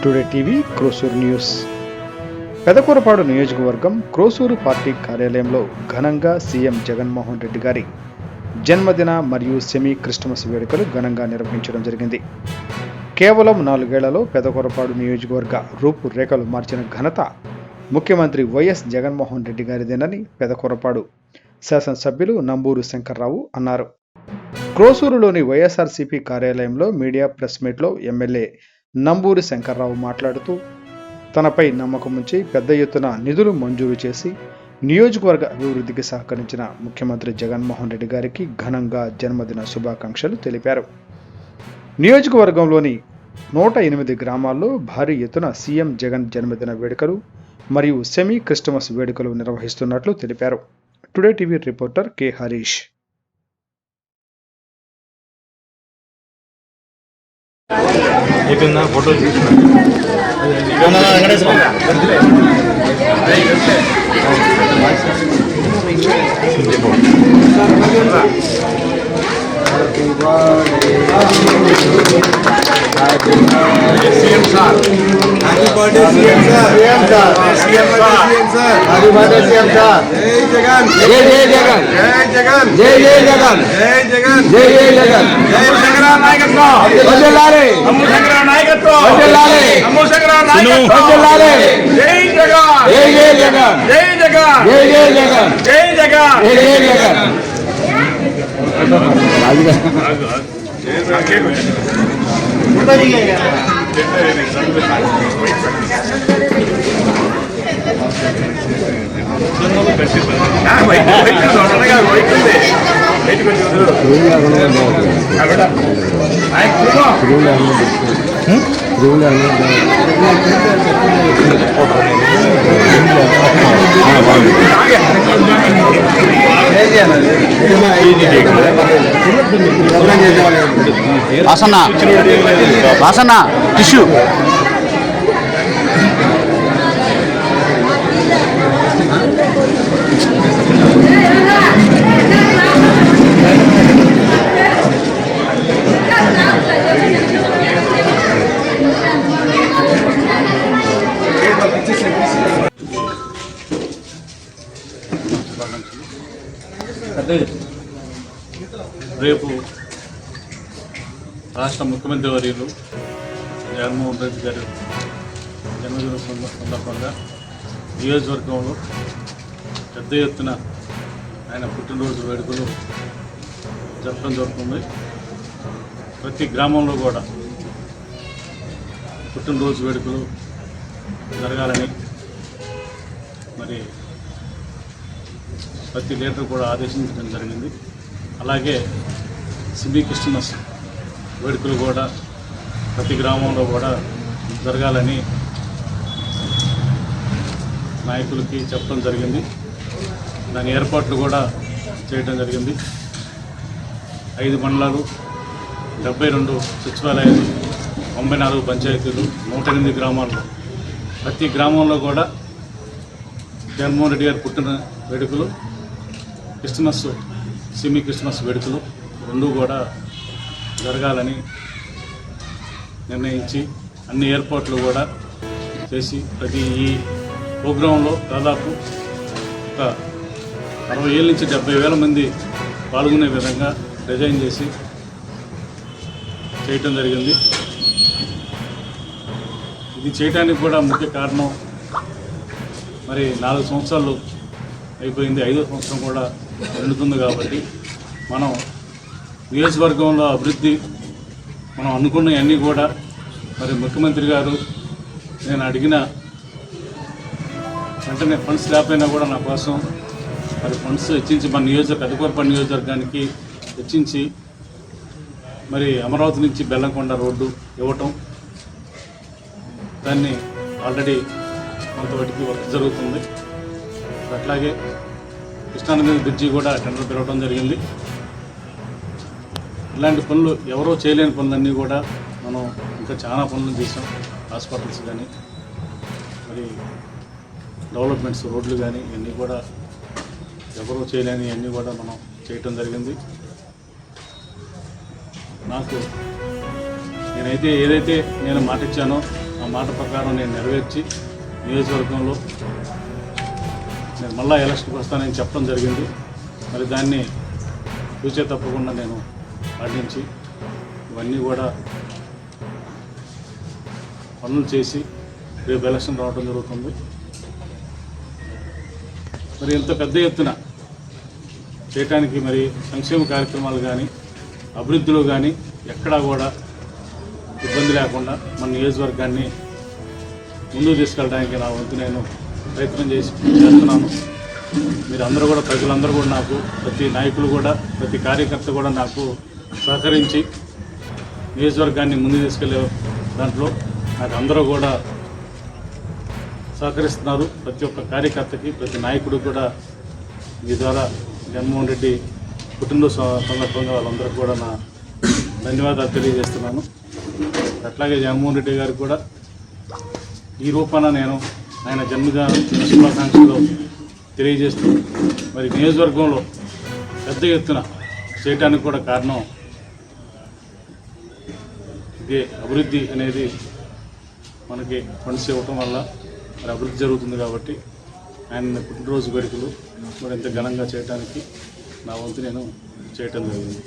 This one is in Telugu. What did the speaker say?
Today TV Krosuru news. Pedakurapadu నియోజకవర్గం క్రోసూరు పార్టీ కార్యాలయంలో ఘనంగా సీఎం జగన్మోహన్ రెడ్డి గారి జన్మదిన మరియు సెమీ క్రిస్టమస్ వేడుకలు ఘనంగా నిర్వహించడం జరిగింది. కేవలం 4 ఏళ్లలో పెదకూరపాడు నియోజకవర్గ రూపురేఖలు మార్చిన ఘనత ముఖ్యమంత్రి వైఎస్ జగన్మోహన్ రెడ్డి గారిదేనని పెదకూరపాడు శాసనసభ్యులు నంబూరు శంకర్రావు అన్నారు. క్రోసూరులోని వైఎస్ఆర్సీపీ కార్యాలయంలో మీడియా ప్రెస్ మీట్లో ఎమ్మెల్యే నంబూరి శంకర్రావు మాట్లాడుతూ తనపై నమ్మకం ఉంచి పెద్ద ఎత్తున నిధులు మంజూరు చేసి నియోజకవర్గ అభివృద్ధికి సహకరించిన ముఖ్యమంత్రి జగన్మోహన్ రెడ్డి గారికి ఘనంగా జన్మదిన శుభాకాంక్షలు తెలిపారు. నియోజకవర్గంలోని 108 గ్రామాల్లో భారీ ఎత్తున సీఎం జగన్ జన్మదిన వేడుకలు మరియు సెమీ క్రిస్టమస్ వేడుకలు నిర్వహిస్తున్నట్లు తెలిపారు. Today TV reporter K Harish. Photo CM sir happy birthday CM sir CM sir happy birthday CM sir जय जगन जय जगन जय जगन जय जगन जय जगन जय जगन जय शंकरा नायकत्व वंदलाले अम्मू शंकरा नायकत्व वंदलाले अम्मू शंकरा नायकत्व वंदलाले जय जगन जय जगन जय जगन जय जगन जय जगन जय जगन వాసన టిష్యూ రేపు రాష్ట్ర ముఖ్యమంత్రి వర్యులు జగన్మోహన్ రెడ్డి గారి జన్మదిన సందర్భంగా నియోజకవర్గంలో పెద్ద ఎత్తున ఆయన పుట్టినరోజు వేడుకలు జరపడం జరుగుతుంది. ప్రతి గ్రామంలో కూడా పుట్టినరోజు వేడుకలు జరగాలని మరి ప్రతి లీడర్ కూడా ఆదేశించడం జరిగింది. అలాగే సెమీ క్రిస్టమస్ వేడుకలు కూడా ప్రతి గ్రామంలో కూడా జరగాలని నాయకులకి చెప్పడం జరిగింది. దాని ఏర్పాట్లు కూడా చేయడం జరిగింది. 5 మండలాలు, 72 సచివాలయాలు, 94 పంచాయతీలు, 108 గ్రామాల్లో ప్రతి గ్రామంలో కూడా జగన్మోహన్ రెడ్డి గారి పుట్టిన వేడుకలు, క్రిస్టమస్ సెమీ క్రిస్టమస్ వేడుకలు రెండూ కూడా జరగాలని నిర్ణయించి అన్ని ఏర్పాట్లు కూడా చేసి ప్రతి ఈ ప్రోగ్రాంలో దాదాపు ఒక 60,000 నుంచి 70,000 మంది పాల్గొనే విధంగా డిజైన్ చేసి చేయటం జరిగింది. ఇది చేయడానికి కూడా ముఖ్య కారణం మరి 4 సంవత్సరాలు అయిపోయింది, 5వ సంవత్సరం కూడా నిండుతుంది కాబట్టి మనం నియోజకవర్గంలో అభివృద్ధి మనం అనుకున్నవన్నీ కూడా మరి ముఖ్యమంత్రి గారు నేను అడిగిన వెంటనే ఫండ్స్ లేకపోయినా కూడా నా కోసం మరి ఫండ్స్ హెచ్చించి మన పెదకూరపాడు నియోజకవర్గానికి హెచ్చించి మరి అమరావతి నుంచి బెల్లంకొండ రోడ్డు ఇవ్వటం, దాన్ని ఆల్రెడీ కొంతవరకు వర్క్ జరుగుతుంది. అట్లాగే కృష్ణానది బ్రిడ్జి కూడా టెండర్ పిలవడం జరిగింది. ఇలాంటి పనులు ఎవరో చేయలేని పనులన్నీ కూడా మనం ఇంకా చాలా పనులు చేసాం. హాస్పిటల్స్ కానీ మరి డెవలప్మెంట్స్ రోడ్లు కానీ ఇవన్నీ కూడా ఎవరో చేయలేని అన్నీ కూడా మనం చేయటం జరిగింది. నాకు నేనైతే ఏదైతే నేను మాట ఇచ్చానో ఆ మాట ప్రకారం నేను నెరవేర్చి నియోజకవర్గంలో నేను మళ్ళా ఎలక్షన్కి వస్తానని చెప్పడం జరిగింది. మరి దాన్ని చూసే తప్పకుండా నేను పాటించి ఇవన్నీ కూడా పనులు చేసి రేపు ఎలక్షన్ రావడం జరుగుతుంది. మరి ఇంత పెద్ద ఎత్తున చేయటానికి మరి సంక్షేమ కార్యక్రమాలు కానీ అభివృద్ధిలో కానీ ఎక్కడా కూడా ఇబ్బంది లేకుండా మన నియోజకవర్గాన్ని ముందుకు తీసుకెళ్ళడానికి నా వంతు నేను ప్రయత్నం చేస్తున్నాను. మీరు అందరూ కూడా, ప్రజలందరూ కూడా, నాకు ప్రతి నాయకులు కూడా, ప్రతి కార్యకర్త కూడా నాకు సహకరించి నియోజకవర్గాన్ని ముందుకు తీసుకెళ్లే దాంట్లో నాకు అందరూ కూడా సహకరిస్తున్నారు. ప్రతి ఒక్క కార్యకర్తకి, ప్రతి నాయకుడు కూడా మీ ద్వారా జగన్మోహన్ రెడ్డి పుట్టినరోజు సందర్భంగా వాళ్ళందరికీ కూడా నా ధన్యవాదాలు తెలియజేస్తున్నాను. అట్లాగే జగన్మోహన్ రెడ్డి గారికి కూడా ఈ రూపాన నేను ఆయన జన్మదిన శుభాకాంక్షలు తెలియజేస్తూ మరి నియోజకవర్గంలో పెద్ద ఎత్తున చేయటానికి కూడా కారణం ఇదే. అభివృద్ధి అనేది మనకి ఫండ్స్ ఇవ్వటం వల్ల మరి అభివృద్ధి జరుగుతుంది కాబట్టి ఆయన పుట్టినరోజు వేడుకలు మరి ఇంత ఘనంగా చేయడానికి నా వంతు నేను చేయటం జరిగింది.